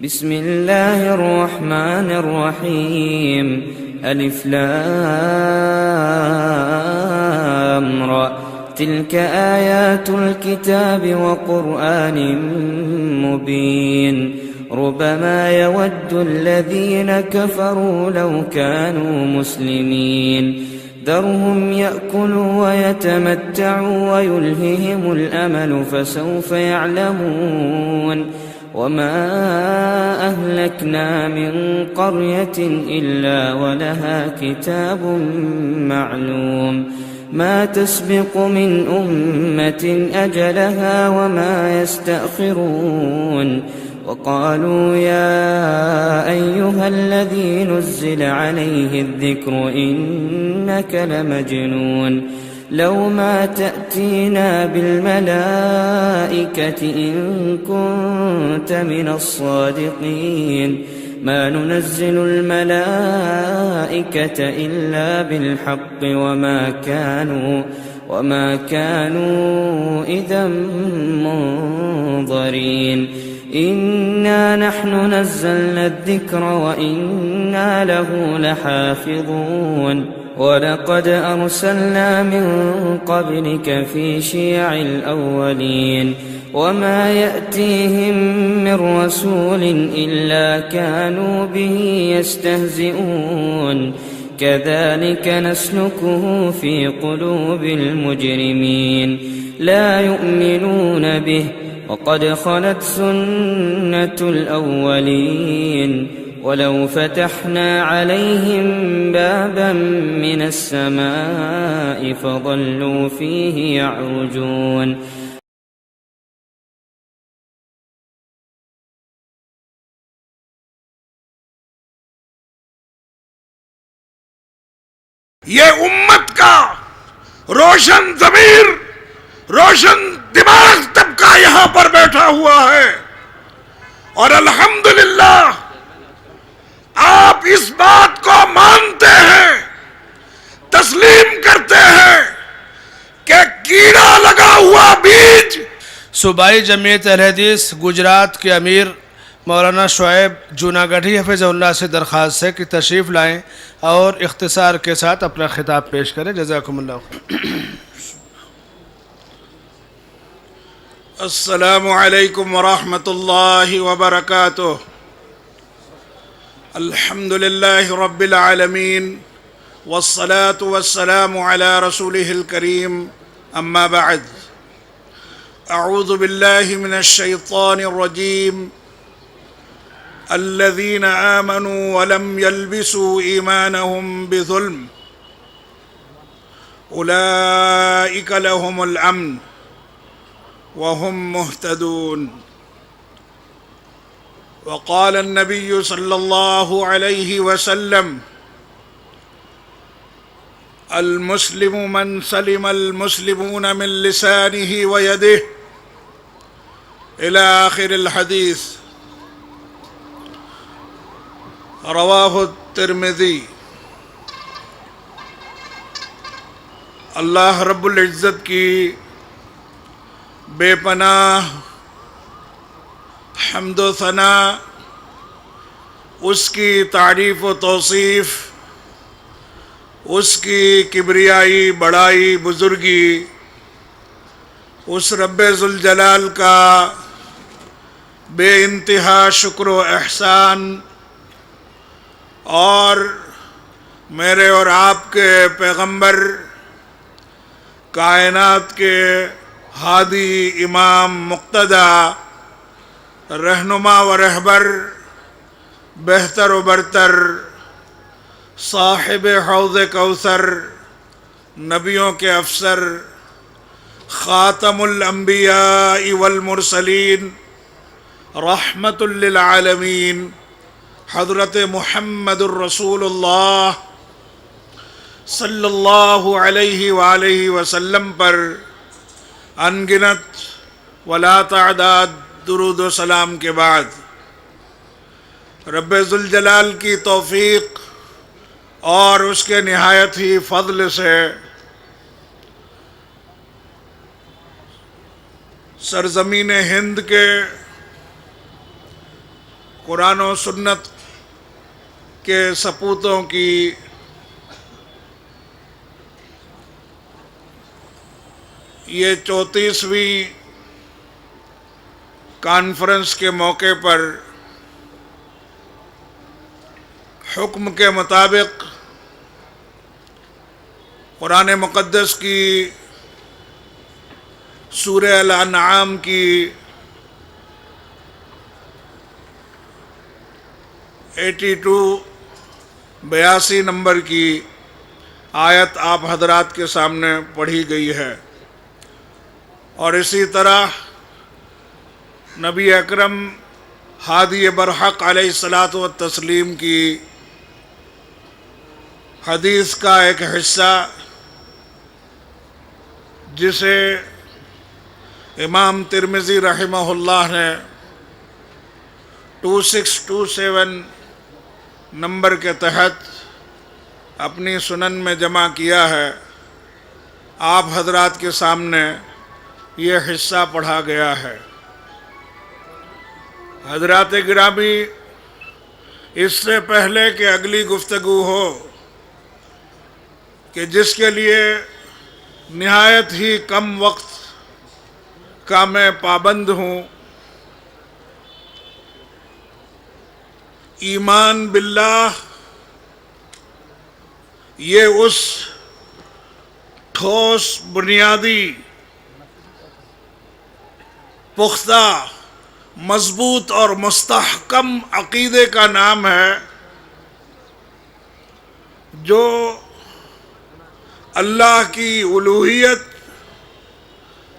بسم الله الرحمن الرحيم ألف لام را تلك آيات الكتاب وقرآن مبين ربما يود الذين كفروا لو كانوا مسلمين ذرهم يأكلوا ويتمتعوا ويلههم الأمل فسوف يعلمون وما أهلكنا من قرية إلا ولها كتاب معلوم ما تسبق من أمة أجلها وما يستأخرون وقالوا يا أيها الذي نزل عليه الذكر إنك لمجنون لو ما تأتينا بالملائكة إن كنت من الصادقين ما ننزل الملائكة إلا بالحق وما كانوا إذا منظرين إنا نحن نزلنا الذكر وإنا له لحافظون ولقد أرسلنا من قبلك في شيع الأولين وما يأتيهم من رسول إلا كانوا به يستهزئون كذلك نسلكه في قلوب المجرمين لا يؤمنون به وقد خلت سنة الأولين ولو فتحنا عليهم بابا من السماء فظلوا فيه يعرجون یہ امت کا روشن ضمیر روشن دماغ طبقہ یہاں پر بیٹھا ہوا ہے اور الحمدللہ آپ اس بات کو مانتے ہیں تسلیم کرتے ہیں کہ کیڑا لگا ہوا بیج صوبائی جمعیت اہل حدیث گجرات کے امیر مولانا شعیب جوناگڑھی حفظ اللہ سے درخواست ہے کہ تشریف لائیں اور اختصار کے ساتھ اپنا خطاب پیش کریں. جزاکم اللہ. السلام علیکم ورحمۃ اللہ وبرکاتہ. الحمد للہ رب العالمین والصلاة والسلام علی رسولہ الکریم اما بعد اعوذ باللہ من الشیطان الرجیم الذين آمنوا ولم يلبسوا إيمانهم بظلم أولئك لهم الأمن وهم مهتدون. وقال النبي صلى الله عليه وسلم المسلم من سلم المسلمون من لسانه ويده إلى آخر الحديث. رواہ الترمذی. اللہ رب العزت کی بے پناہ حمد و ثنا، اس کی تعریف و توصیف، اس کی کبریائی بڑائی بزرگی، اس رب ذوالجلال کا بے انتہا شکر و احسان اور میرے اور آپ کے پیغمبر کائنات کے ہادی امام مقتدی رہنما و رہبر بہتر و برتر صاحب حوض کوثر نبیوں کے افسر خاتم الانبیاء والمرسلین رحمت للعالمین حضرت محمد الرسول اللہ صلی اللہ علیہ وآلہ وسلم پر انگنت ولا تعداد درود و سلام کے بعد رب ذوالجلال کی توفیق اور اس کے نہایت ہی فضل سے سرزمین ہند کے قرآن و سنت کے سپوتوں کی یہ 34ویں کانفرنس کے موقع پر حکم کے مطابق قرآن مقدس کی سورہ الانعام کی 82 نمبر کی آیت آپ حضرات کے سامنے پڑھی گئی ہے، اور اسی طرح نبی اکرم ہادی برحق علیہ الصلاۃ والتسلیم کی حدیث کا ایک حصہ جسے امام ترمذی رحمہ اللہ نے 2627 نمبر کے تحت اپنی سنن میں جمع کیا ہے، آپ حضرات کے سامنے یہ حصہ پڑھا گیا ہے۔ حضرات گرامی، اس سے پہلے کہ اگلی گفتگو ہو کہ جس کے لیے نہایت ہی کم وقت کا میں پابند ہوں، ایمان باللہ یہ اس ٹھوس بنیادی پختہ مضبوط اور مستحکم عقیدے کا نام ہے جو اللہ کی الوہیت،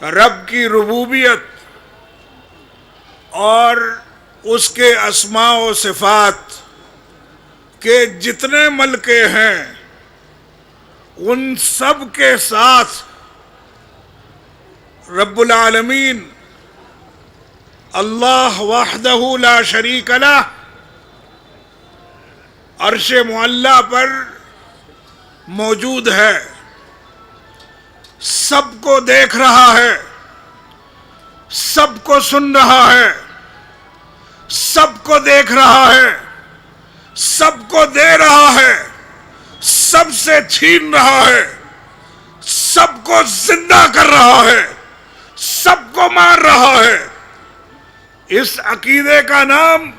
رب کی ربوبیت اور اس کے اسماء و صفات کے جتنے ملکے ہیں ان سب کے ساتھ رب العالمین اللہ وحدہ لا شریک لہ عرش معلی پر موجود ہے، سب کو دیکھ رہا ہے، سب کو سن رہا ہے، سب کو دیکھ رہا ہے، سب کو دے رہا ہے، سب سے چھین رہا ہے، سب کو زندہ کر رہا ہے، سب کو مار رہا ہے۔ اس عقیدے کا نام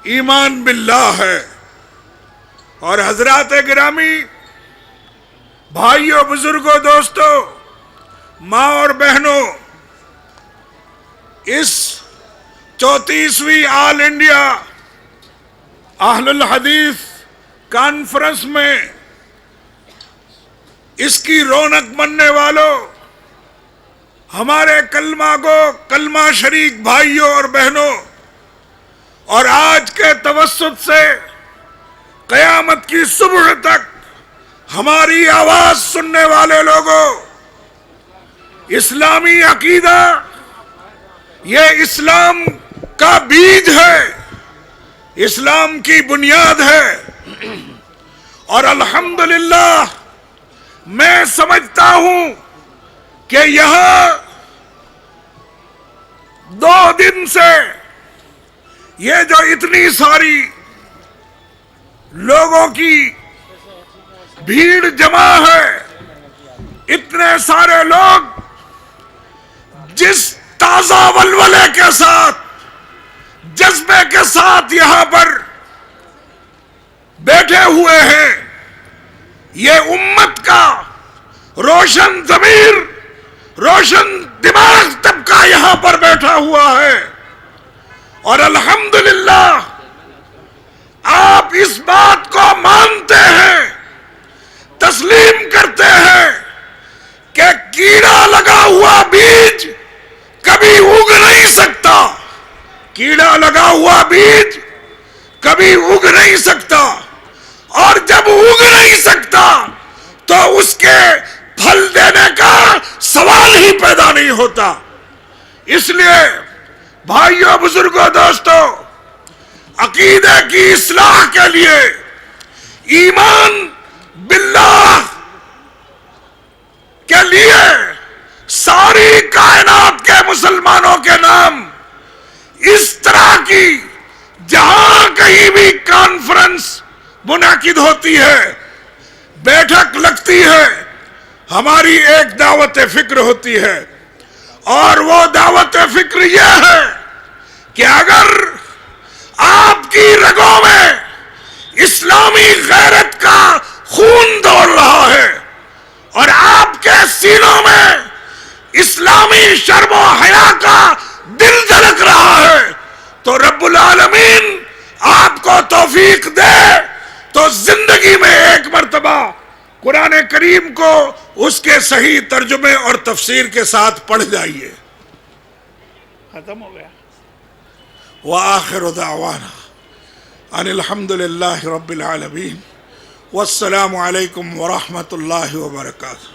ایمان باللہ ہے۔ اور حضرات گرامی، بھائیوں، بزرگوں، دوستوں، ماں اور بہنوں، اس 34ویں آل انڈیا اہل الحدیث کانفرنس میں اس کی رونق بننے والوں، ہمارے کلمہ گو، کلمہ شریک بھائیوں اور بہنوں، اور آج کے توسط سے قیامت کی صبح تک ہماری آواز سننے والے لوگوں، اسلامی عقیدہ یہ اسلام کا بیج ہے، اسلام کی بنیاد ہے، اور الحمدللہ میں سمجھتا ہوں کہ یہاں 2 دن سے یہ جو اتنی ساری لوگوں کی بھیڑ جمع ہے، اتنے سارے لوگ جس تازہ ولولے کے ساتھ، جذبے کے ساتھ یہاں پر بیٹھے ہوئے ہیں، یہ امت کا روشن ضمیر، روشن دماغ طبقہ یہاں پر بیٹھا ہوا ہے، اور الحمدللہ آپ اس بات کو مانتے ہیں، تسلیم کرتے ہیں کہ کیڑا لگا ہوا بیج کبھی اگ نہیں سکتا، کیڑا لگا ہوا بیج کبھی اگ نہیں سکتا، اور جب اگ نہیں سکتا تو اس کے پھل دینے کا سوال ہی پیدا نہیں ہوتا۔ اس لیے بھائیوں، بزرگوں، دوستوں، عقیدے کی اصلاح کے لیے ایمان باللہ کے لیے ساری کائنات کے مسلمانوں کے نام اس طرح کی ہوتی ہے، بیٹھک لگتی ہے، ہماری ایک دعوت فکر ہوتی ہے، اور وہ دعوت فکر یہ ہے کہ اگر آپ کی رگوں میں اسلامی غیرت کا خون دوڑ رہا ہے اور آپ کے سینوں میں اسلامی شرم و حیا کا دل دھڑک رہا ہے تو رب العالمین آپ کو توفیق دے تو زندگی میں ایک مرتبہ قرآن کریم کو اس کے صحیح ترجمے اور تفسیر کے ساتھ پڑھ جائیے. ختم ہو گیا. وآخر دعوانا ان الحمد للہ رب العالمین والسلام علیکم ورحمۃ اللہ وبرکاتہ.